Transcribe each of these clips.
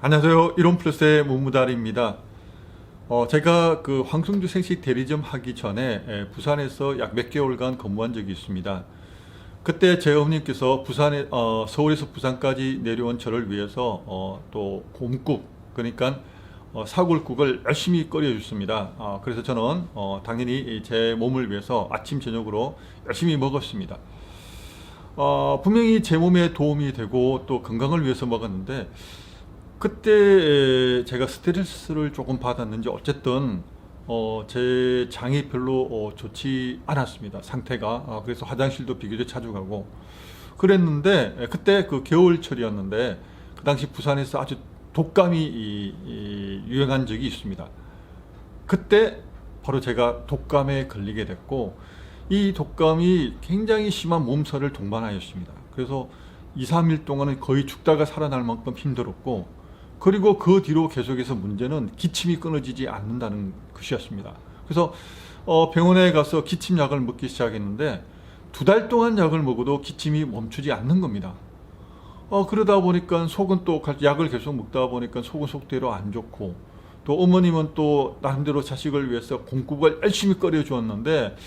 안녕하세요. 이론플러스의 문무달입니다. 제가 그 황성주 생식 대리점 하기 전에 부산에서 약 몇 개월간 근무한 적이 있습니다. 그때 제 어머님께서 서울에서 부산까지 내려온 저를 위해서 또 곰국, 그러니까 사골국을 열심히 끓여줬습니다. 그래서 저는 당연히 제 몸을 위해서 아침 저녁으로 열심히 먹었습니다. 분명히 제 몸에 도움이 되고 또 건강을 위해서 먹었는데, 그때 제가 스트레스를 조금 받았는지 어쨌든 제 장이 별로 좋지 않았습니다. 상태가. 그래서 화장실도 비교적 자주 가고 그랬는데, 그때 그 겨울철이었는데 그 당시 부산에서 아주 독감이 유행한 적이 있습니다. 그때 바로 제가 독감에 걸리게 됐고, 이 독감이 굉장히 심한 몸살을 동반하였습니다. 그래서 2, 3일 동안은 거의 죽다가 살아날 만큼 힘들었고, 그리고 그 뒤로 계속해서 문제는 기침이 끊어지지 않는다는 것이었습니다. 그래서 병원에 가서 기침약을 먹기 시작했는데 2달 동안 약을 먹어도 기침이 멈추지 않는 겁니다. 그러다 보니까 속은 또 약을 계속 먹다 보니까 속은 속대로 안 좋고, 또 어머님은 또 나름대로 자식을 위해서 곰국을 열심히 끓여 주었는데,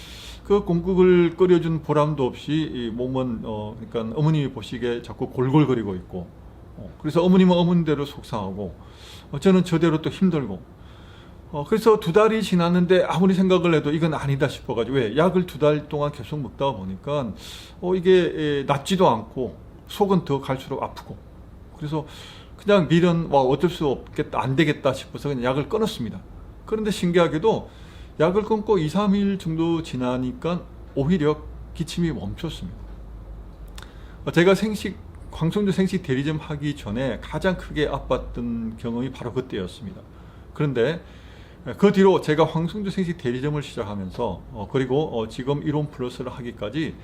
그 곰국을 끓여준 보람도 없이 이 몸은 그러니까 어머님이 보시기에 자꾸 골골거리고 있고, 그래서 어머님은 어머님대로 속상하고 저는 저대로 또 힘들고, 그래서 2달이 지났는데 아무리 생각을 해도 이건 아니다 싶어가지고, 왜 약을 2달 동안 계속 먹다 보니까 이게 낫지도 않고 속은 더 갈수록 아프고, 그래서 그냥 미련 어쩔 수 없겠다, 안 되겠다 싶어서 그냥 약을 끊었습니다. 그런데 신기하게도 약을 끊고 2, 3일 정도 지나니까 오히려 기침이 멈췄습니다. 제가 황성주 생식 대리점 하기 전에 가장 크게 아팠던 경험이 바로 그때였습니다. 그런데 그 뒤로 제가 황성주 생식 대리점을 시작하면서 그리고 지금 이론 플러스를 하기까지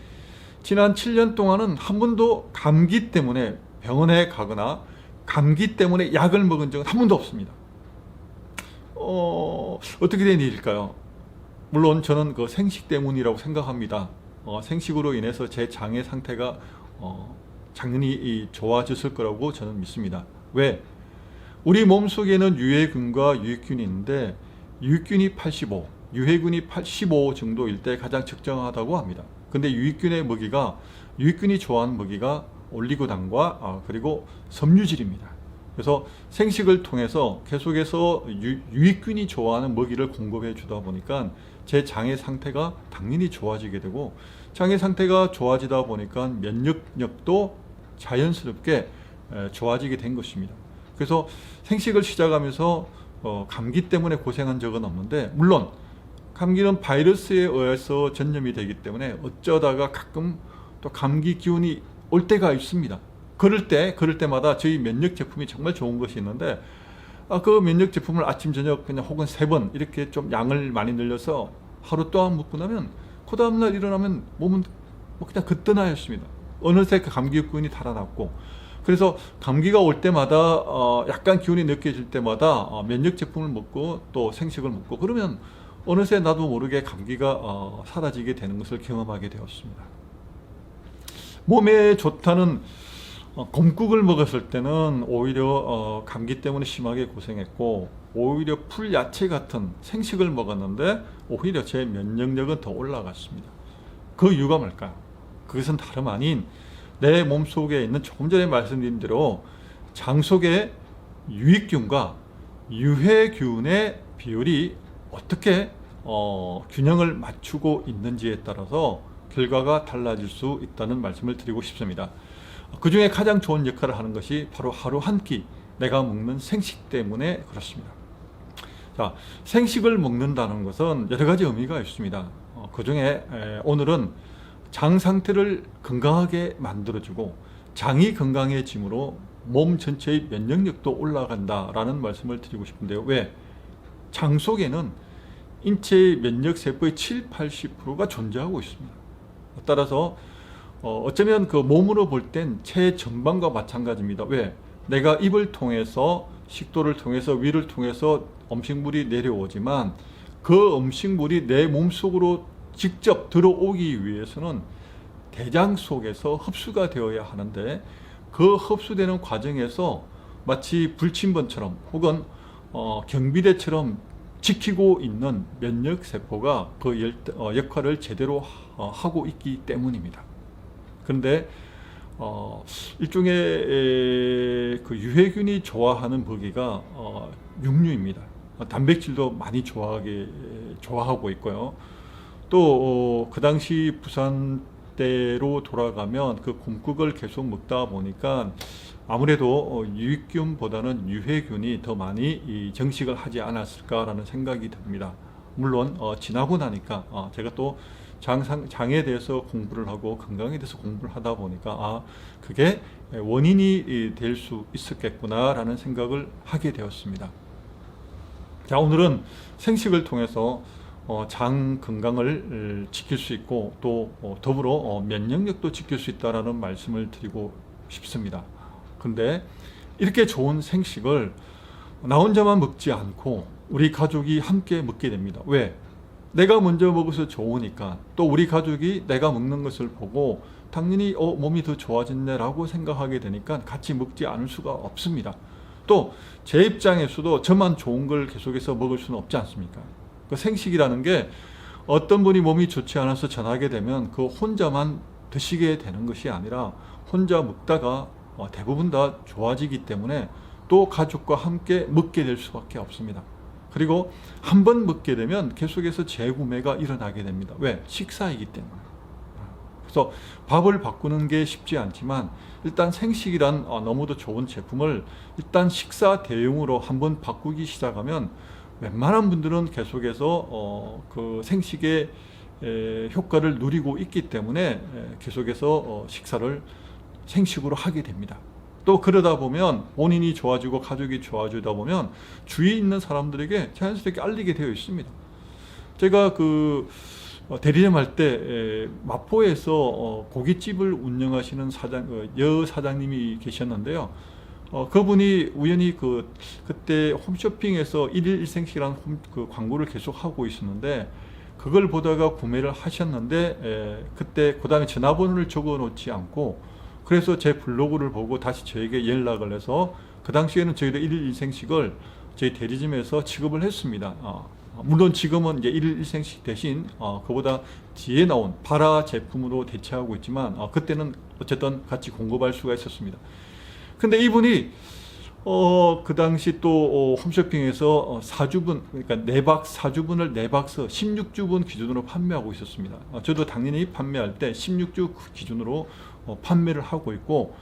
지난 7년 동안은 한 번도 감기 때문에 병원에 가거나 감기 때문에 약을 먹은 적은 한 번도 없습니다. 어떻게 된 일일까요? 물론 저는 그 생식 때문이라고 생각합니다. 생식으로 인해서 제 장의 상태가 당연히 좋아졌을 거라고 저는 믿습니다. 왜? 우리 몸속에는 유해균과 유익균이 있는데, 유익균이 85, 유해균이 85 정도일 때 가장 적정하다고 합니다. 근데 유익균이 좋아하는 먹이가 올리고당과 그리고 섬유질입니다. 그래서 생식을 통해서 계속해서 유익균이 좋아하는 먹이를 공급해 주다 보니까 제 장의 상태가 당연히 좋아지게 되고, 장의 상태가 좋아지다 보니까 면역력도 자연스럽게 좋아지게 된 것입니다. 그래서 생식을 시작하면서 감기 때문에 고생한 적은 없는데, 물론 감기는 바이러스에 의해서 전염이 되기 때문에 어쩌다가 가끔 또 감기 기운이 올 때가 있습니다. 그럴 때마다 저희 면역 제품이 정말 좋은 것이 있는데, 그 면역 제품을 아침 저녁 그냥 혹은 3번 이렇게 좀 양을 많이 늘려서 하루 동안 먹고 나면 그 다음날 일어나면 몸은 그냥 거뜬하였습니다. 어느새 그 감기 기운이 달아났고, 그래서 감기가 올 때마다 약간 기운이 느껴질 때마다 면역 제품을 먹고 또 생식을 먹고 그러면 어느새 나도 모르게 감기가 사라지게 되는 것을 경험하게 되었습니다. 몸에 좋다는 곰국을 먹었을 때는 오히려 감기 때문에 심하게 고생했고, 오히려 풀야채 같은 생식을 먹었는데 오히려 제 면역력은 더 올라갔습니다. 그 이유가 뭘까요? 그것은 다름 아닌 내 몸속에 있는, 조금 전에 말씀드린 대로 장 속에 유익균과 유해균의 비율이 어떻게 균형을 맞추고 있는지에 따라서 결과가 달라질 수 있다는 말씀을 드리고 싶습니다. 그 중에 가장 좋은 역할을 하는 것이 바로 하루 한 끼 내가 먹는 생식 때문에 그렇습니다. 자, 생식을 먹는다는 것은 여러 가지 의미가 있습니다. 그 중에 오늘은 장 상태를 건강하게 만들어주고, 장이 건강해짐으로 몸 전체의 면역력도 올라간다라는 말씀을 드리고 싶은데요. 왜? 장 속에는 인체의 면역 세포의 7, 80%가 존재하고 있습니다. 따라서 어쩌면 그 몸으로 볼 땐 체전반과 마찬가지입니다. 왜? 내가 입을 통해서, 식도를 통해서, 위를 통해서 음식물이 내려오지만 그 음식물이 내 몸속으로 직접 들어오기 위해서는 대장 속에서 흡수가 되어야 하는데, 그 흡수되는 과정에서 마치 불침번처럼 혹은 경비대처럼 지키고 있는 면역세포가 그 역할을 제대로 하고 있기 때문입니다. 그런데 일종의 그 유해균이 좋아하는 먹이가 육류입니다. 단백질도 많이 좋아하고 있고요. 또 그 당시 부산대로 돌아가면 그 곰국을 계속 먹다 보니까 아무래도 유익균보다는 유해균이 더 많이 정식을 하지 않았을까라는 생각이 듭니다. 물론 지나고 나니까 제가 또 장에 대해서 공부를 하고 건강에 대해서 공부를 하다 보니까 그게 원인이 될 수 있었겠구나라는 생각을 하게 되었습니다. 자, 오늘은 생식을 통해서 장 건강을 지킬 수 있고 또 더불어 면역력도 지킬 수 있다라는 말씀을 드리고 싶습니다. 근데 이렇게 좋은 생식을 나 혼자만 먹지 않고 우리 가족이 함께 먹게 됩니다. 왜? 내가 먼저 먹어서 좋으니까. 또 우리 가족이 내가 먹는 것을 보고 당연히 몸이 더 좋아졌네 라고 생각하게 되니까 같이 먹지 않을 수가 없습니다. 또 제 입장에서도 저만 좋은 걸 계속해서 먹을 수는 없지 않습니까? 그 생식이라는 게 어떤 분이 몸이 좋지 않아서 전하게 되면 그 혼자만 드시게 되는 것이 아니라 혼자 먹다가 대부분 다 좋아지기 때문에 또 가족과 함께 먹게 될 수밖에 없습니다. 그리고 한 번 먹게 되면 계속해서 재구매가 일어나게 됩니다. 왜? 식사이기 때문에. 그래서 밥을 바꾸는 게 쉽지 않지만 일단 생식이란 너무도 좋은 제품을 일단 식사 대용으로 한번 바꾸기 시작하면 웬만한 분들은 계속해서 그 생식의 효과를 누리고 있기 때문에 계속해서 식사를 생식으로 하게 됩니다. 또 그러다 보면 본인이 좋아지고 가족이 좋아지다 보면 주위에 있는 사람들에게 자연스럽게 알리게 되어 있습니다. 제가 그 대리점 할 때 마포에서 고깃집을 운영하시는 여 사장님이 계셨는데요. 그분이 우연히 그때 홈쇼핑에서 1일 1생식이라는 그 광고를 계속 하고 있었는데 그걸 보다가 구매를 하셨는데 그때 그 다음에 전화번호를 적어 놓지 않고 그래서 제 블로그를 보고 다시 저에게 연락을 해서 그 당시에는 저희도 1일 1생식을 저희 대리점에서 취급을 했습니다. 물론 지금은 이제 1일 1생식 대신 그보다 뒤에 나온 바라 제품으로 대체하고 있지만 그때는 어쨌든 같이 공급할 수가 있었습니다. 근데 이분이 그 당시 또 홈쇼핑에서 4주분 그러니까 4주분을 4박스 16주분 기준으로 판매하고 있었습니다. 저도 당연히 판매할 때 16주 기준으로 판매를 하고 있고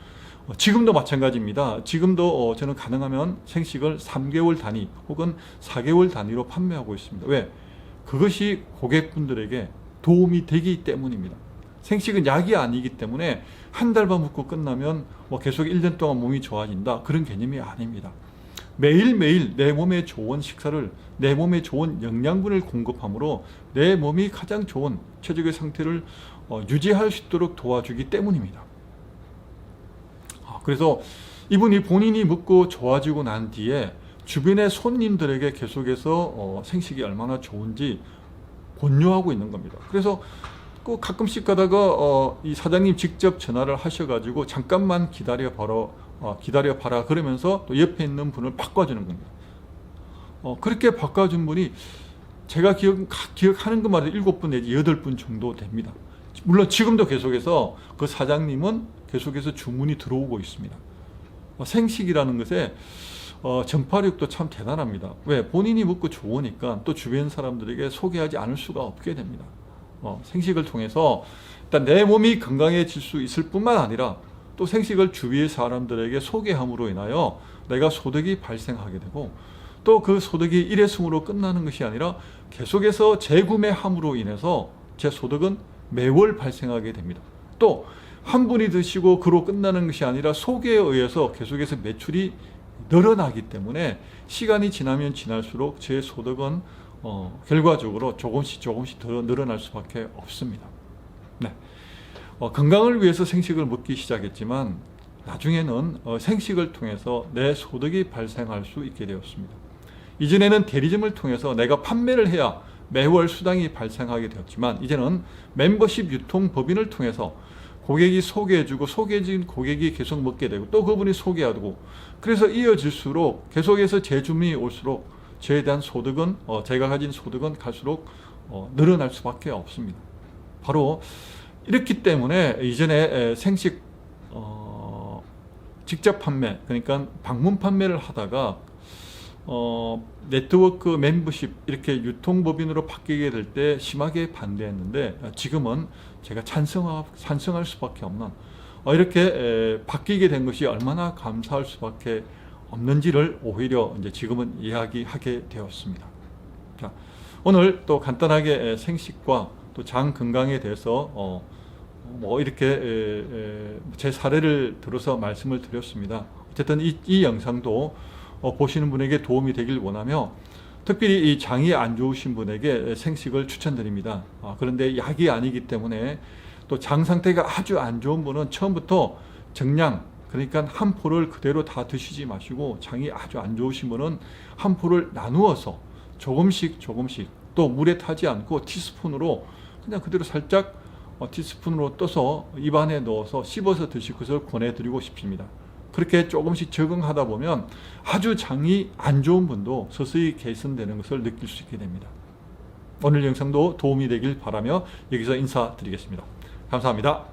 지금도 마찬가지입니다. 지금도 저는 가능하면 생식을 3개월 단위 혹은 4개월 단위로 판매하고 있습니다. 왜? 그것이 고객분들에게 도움이 되기 때문입니다. 생식은 약이 아니기 때문에 한 달만 먹고 끝나면 계속 1년 동안 몸이 좋아진다 그런 개념이 아닙니다. 매일매일 내 몸에 좋은 식사를 내 몸에 좋은 영양분을 공급함으로 내 몸이 가장 좋은 최적의 상태를 유지할 수 있도록 도와주기 때문입니다. 그래서 이분이 본인이 먹고 좋아지고 난 뒤에 주변의 손님들에게 계속해서 생식이 얼마나 좋은지 권유하고 있는 겁니다. 그래서 가끔씩 가다가 이 사장님 직접 전화를 하셔가지고 잠깐만 기다려봐라 그러면서 또 옆에 있는 분을 바꿔주는 겁니다. 그렇게 바꿔준 분이 제가 기억하는 것만 해도 7분 내지 8분 정도 됩니다. 물론 지금도 계속해서 그 사장님은 계속해서 주문이 들어오고 있습니다. 생식이라는 것에 전파력도 참 대단합니다. 왜? 본인이 먹고 좋으니까 또 주변 사람들에게 소개하지 않을 수가 없게 됩니다. 생식을 통해서 일단 내 몸이 건강해질 수 있을 뿐만 아니라 또 생식을 주위의 사람들에게 소개함으로 인하여 내가 소득이 발생하게 되고 또 그 소득이 일회성으로 끝나는 것이 아니라 계속해서 재구매함으로 인해서 제 소득은 매월 발생하게 됩니다. 또 한 분이 드시고 그로 끝나는 것이 아니라 소개에 의해서 계속해서 매출이 늘어나기 때문에 시간이 지나면 지날수록 제 소득은 결과적으로 조금씩 더 늘어날 수밖에 없습니다. 네. 건강을 위해서 생식을 먹기 시작했지만 나중에는 생식을 통해서 내 소득이 발생할 수 있게 되었습니다. 이전에는 대리점을 통해서 내가 판매를 해야 매월 수당이 발생하게 되었지만 이제는 멤버십 유통법인을 통해서 고객이 소개해주고 소개해준 고객이 계속 먹게 되고 또 그분이 소개하고 그래서 이어질수록 계속해서 재주문이 올수록 저에 대한 소득은 제가 가진 소득은 갈수록 늘어날 수밖에 없습니다. 바로 이렇기 때문에 이전에 생식 직접 판매 그러니까 방문 판매를 하다가 네트워크 멤버십 이렇게 유통법인으로 바뀌게 될 때 심하게 반대했는데 지금은 제가 찬성할 수밖에 없는 이렇게 바뀌게 된 것이 얼마나 감사할 수밖에 없는지를 오히려 이제 지금은 이야기하게 되었습니다. 자, 오늘 또 간단하게 생식과 또 장 건강에 대해서 뭐 이렇게 제 사례를 들어서 말씀을 드렸습니다. 어쨌든 이 영상도 보시는 분에게 도움이 되길 원하며 특별히 이 장이 안 좋으신 분에게 생식을 추천드립니다. 그런데 약이 아니기 때문에 또 장 상태가 아주 안 좋은 분은 처음부터 정량 그러니까 한 포를 그대로 다 드시지 마시고 장이 아주 안 좋으신 분은 한 포를 나누어서 조금씩 또 물에 타지 않고 티스푼으로 그냥 그대로 살짝 티스푼으로 떠서 입안에 넣어서 씹어서 드실 것을 권해드리고 싶습니다. 그렇게 조금씩 적응하다 보면 아주 장이 안 좋은 분도 서서히 개선되는 것을 느낄 수 있게 됩니다. 오늘 영상도 도움이 되길 바라며 여기서 인사드리겠습니다. 감사합니다.